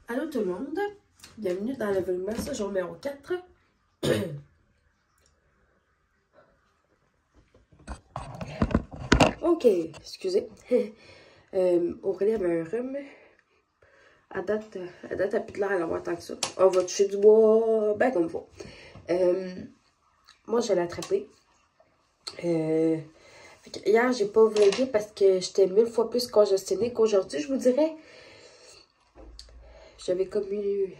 Allô tout le monde, bienvenue dans le vlogmas jour numéro 4. Ok, excusez. Aurélie avait un rhume. À date, elle a plus de l'air à l'avoir tant que ça. On va toucher du bois, ben comme il faut. Moi, je l'ai attrapé. Hier, j'ai pas vlogué parce que j'étais 1000 fois plus congestionnée qu'aujourd'hui, je vous dirais. J'avais comme eu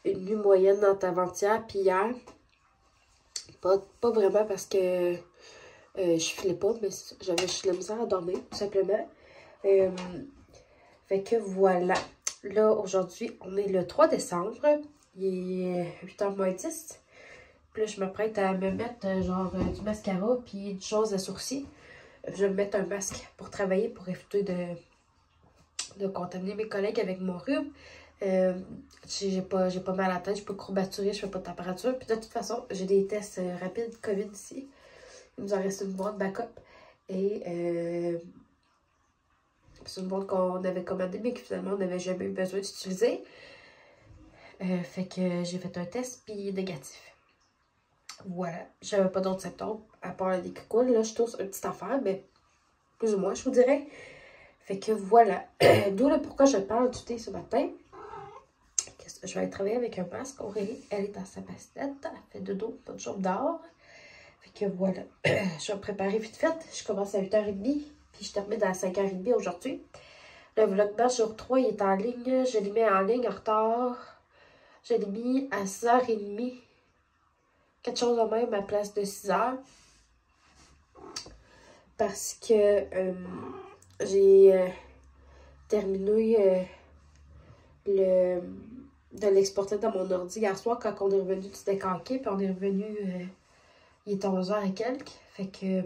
une nuit moyenne entre avant-hier puis hier. Pas vraiment parce que je filais pas, mais j'avais de la misère à dormir, tout simplement. Fait que voilà. Là, aujourd'hui, on est le 3 décembre. Il est 8h moins 10. Puis là, je m'apprête à me mettre genre du mascara puis une chose à sourcils. Je vais me mettre un masque pour travailler, pour éviter de contaminer mes collègues avec mon rhume. J'ai pas mal à la tête, je peux courbaturé, je fais pas de température. Puis de toute façon, j'ai des tests rapides COVID ici. Il nous en reste une boîte backup. Et c'est une boîte qu'on avait commandée, mais que finalement on n'avait jamais eu besoin d'utiliser. Fait que j'ai fait un test, puis négatif. Voilà. J'avais pas d'autres symptômes, à part des cocoons. Là, je tousse une petite affaire, mais plus ou moins, je vous dirais. Fait que voilà. D'où le pourquoi je parle du thé ce matin. Je vais aller travailler avec un masque. Aurélie, elle est dans sa bassinette. Elle fait dodo, pas de chambre d'or. Fait que voilà. Je vais me préparer vite fait. Je commence à 8h30. Puis je termine à 5h30 aujourd'hui. Le vlogmas jour 3, il est en ligne. Je l'ai mis en ligne en retard. Je l'ai mis à 6h30. Quelque chose de même à place de 6h. Parce que j'ai terminé de l'exporter dans mon ordi hier soir quand on est revenu du décanqué. Puis on est revenu, il est 11h et quelques. Fait que,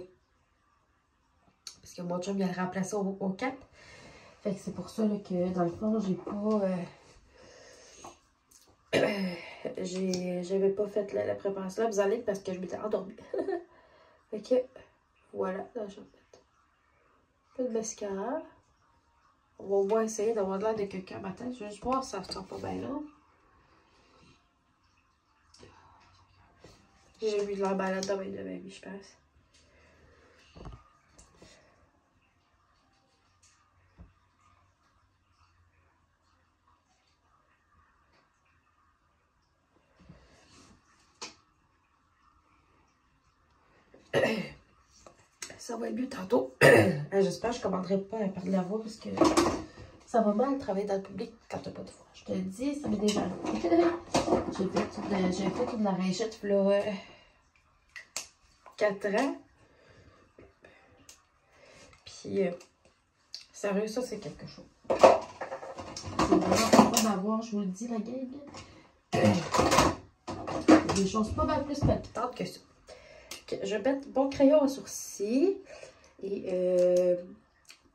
parce que mon chum il a le remplacé au 4. Fait que c'est pour ça là, que dans le fond, j'ai pas... j'avais pas fait la préparation là, vous allez parce que je m'étais endormie. Fait que, voilà. Là, je vais mettre un peu de mascara. On va au moins essayer d'avoir l'air de quelqu'un matin. Je vais juste voir si ça sort pas bien là. J'ai eu de l'air balade dans de ma vie, je pense. Ça va être mieux tantôt. J'espère que je ne commanderai pas à perdre la voix parce que ça va mal travailler dans le public quand tu n'as pas de voix. Je te le dis, ça m'est déjà arrivé. J'ai fait toute la réussite là 4 ans. Puis, sérieux, ça c'est quelque chose. C'est vraiment pas m'avoir, je vous le dis, la gang. Des choses pas mal plus palpitantes que ça. Je vais mettre mon crayon à sourcils et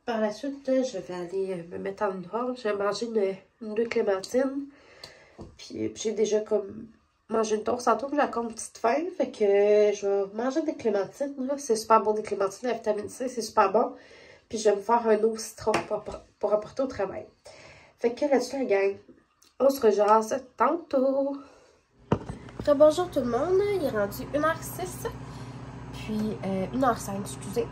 par la suite, je vais aller me mettre en dehors. Je vais manger une 2 clémentines. Puis j'ai déjà comme mangé une toast tantôt, j'ai encore une petite faim. Fait que je vais manger des clémentines. C'est super bon, des clémentines, la vitamine C, c'est super bon. Puis je vais me faire un eau citron pour apporter au travail. Fait que là-dessus, la gang, on se rejase tantôt. Bonjour tout le monde, il est rendu 1h06. Puis 1h05, excusez.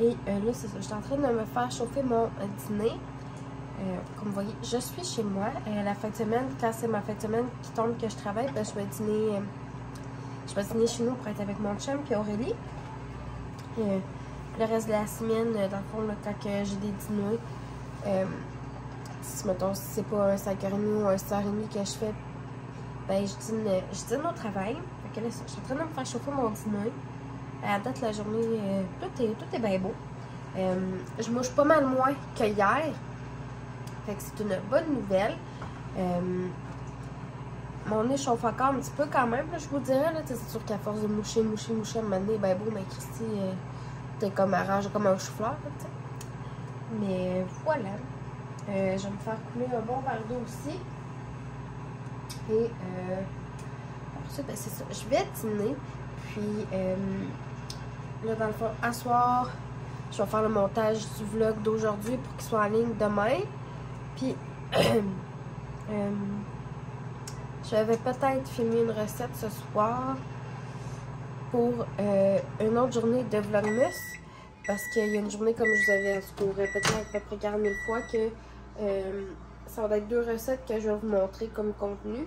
Et là, c'est ça. Je suis en train de me faire chauffer mon dîner. Comme vous voyez, je suis chez moi. La fin de semaine, quand c'est ma fin de semaine qui tombe que je travaille, ben, je vais dîner chez nous pour être avec mon chum et Aurélie. Le reste de la semaine, dans le fond, là, quand j'ai des dîners, si c'est pas un 5h30 ou un 6h30 que je fais, ben je dîne au travail. Fait que là, je suis en train de me faire chauffer mon dîner. À date, la journée, tout est bien beau. Je mouche pas mal moins que hier. Fait que c'est une bonne nouvelle. Mon nez chauffe encore un petit peu quand même, là, je vous dirais. C'est sûr qu'à force de moucher, à un moment donné, ben beau, mais Christy, t'es comme arrangé comme un chou-fleur. Mais voilà. Je vais me faire couler un bon verre d'eau aussi. Et ensuite, ben, c'est ça. Je vais dîner. Puis, là, dans le fond, à soir, je vais faire le montage du vlog d'aujourd'hui pour qu'il soit en ligne demain. Puis, Je vais peut-être filmer une recette ce soir pour une autre journée de Vlogmas. Parce qu'il y a une journée, comme je vous avais répété à peu près 40 000 fois, que ça va être 2 recettes que je vais vous montrer comme contenu.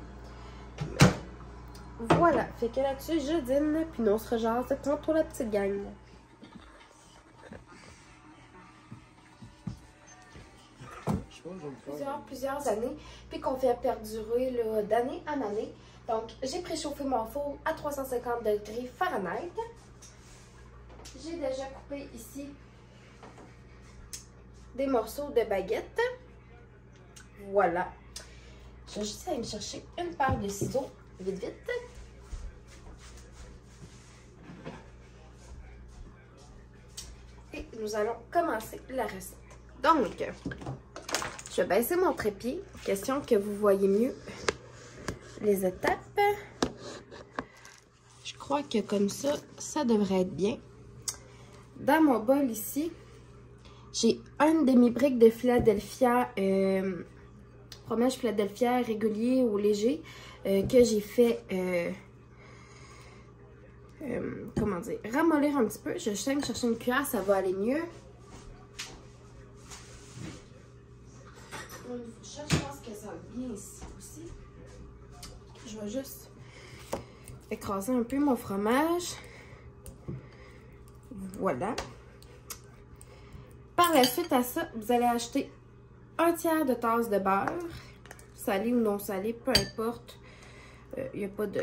Voilà, fait que là-dessus, je dîne, puis nous on se rejase tantôt la petite gang. Plusieurs années, puis qu'on fait perdurer d'année en année. Donc, j'ai préchauffé mon four à 350 degrés Fahrenheit. J'ai déjà coupé ici des morceaux de baguette. Voilà. Je vais juste aller me chercher une paire de ciseaux, vite, vite. Et nous allons commencer la recette. Donc, je vais baisser mon trépied, question que vous voyez mieux les étapes. Je crois que comme ça, ça devrait être bien. Dans mon bol ici, j'ai une demi-brique de Philadelphia, fromage Philadelphia régulier ou léger, que j'ai fait, comment dire, ramollir un petit peu. Je vais me chercher une cuillère, ça va aller mieux. Je pense que ça va bien ici aussi. Je vais juste écraser un peu mon fromage. Voilà. Par la suite à ça, vous allez acheter un tiers de tasse de beurre, salé ou non salé, peu importe. Il n'y a pas de...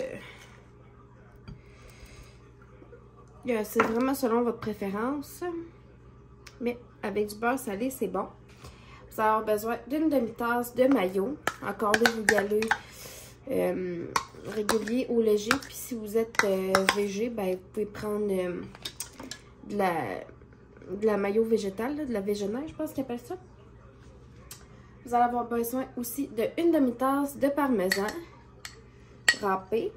C'est vraiment selon votre préférence. Mais avec du beurre salé, c'est bon. Vous allez avoir besoin d'une demi-tasse de mayo. Encore là, vous y allez régulier ou léger. Puis si vous êtes végé, ben, vous pouvez prendre de la mayo végétale, là, de la végénaise, je pense qu'ils appellent ça. Vous allez avoir besoin aussi d'une demi-tasse de parmesan râpé.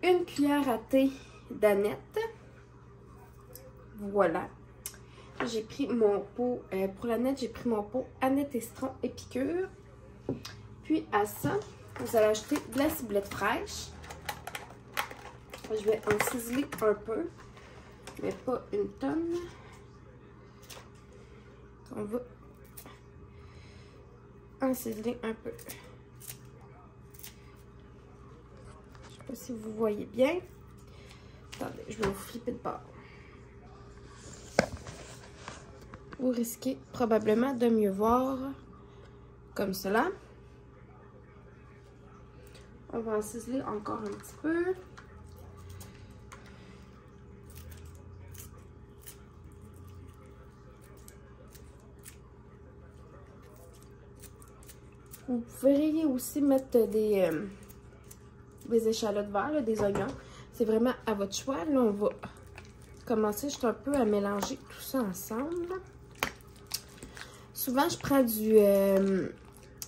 Une cuillère à thé d'aneth. Voilà. J'ai pris mon pot, pour l'aneth, j'ai pris mon pot aneth et citron épicure. Puis à ça, vous allez ajouter de la ciboulette fraîche. Je vais en ciseler un peu, mais pas une tonne. On va en ciseler un peu. Je sais pas si vous voyez bien. Attendez, je vais vous flipper de bord. Vous risquez probablement de mieux voir comme cela. On va en ciseler encore un petit peu. Vous pouvez aussi mettre des échalotes vertes, là, des oignons. C'est vraiment à votre choix. Là, on va commencer juste un peu à mélanger tout ça ensemble. Souvent, je prends du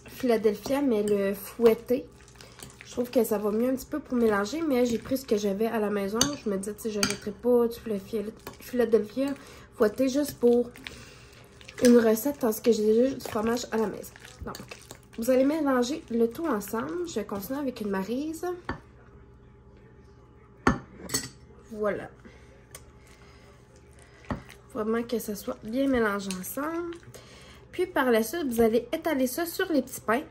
Philadelphia, mais le fouetté. Je trouve que ça va mieux un petit peu pour mélanger, mais j'ai pris ce que j'avais à la maison. Je me disais, tu sais, je ne jetterai pas du Philadelphia fouetté juste pour une recette parce que j'ai déjà du fromage à la maison. Donc, vous allez mélanger le tout ensemble. Je vais continuer avec une maryse. Voilà. Vraiment que ça soit bien mélangé ensemble. Puis par la suite, vous allez étaler ça sur les petits pains.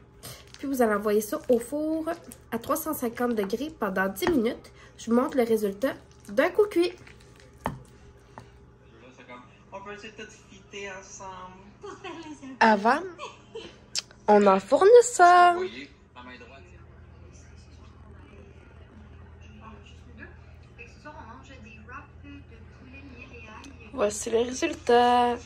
Puis vous allez envoyer ça au four à 350 degrés pendant 10 minutes. Je vous montre le résultat d'un coup cuit. On peut essayer de tout fitter ensemble. Avant, on enfourne ça. Voici le résultat.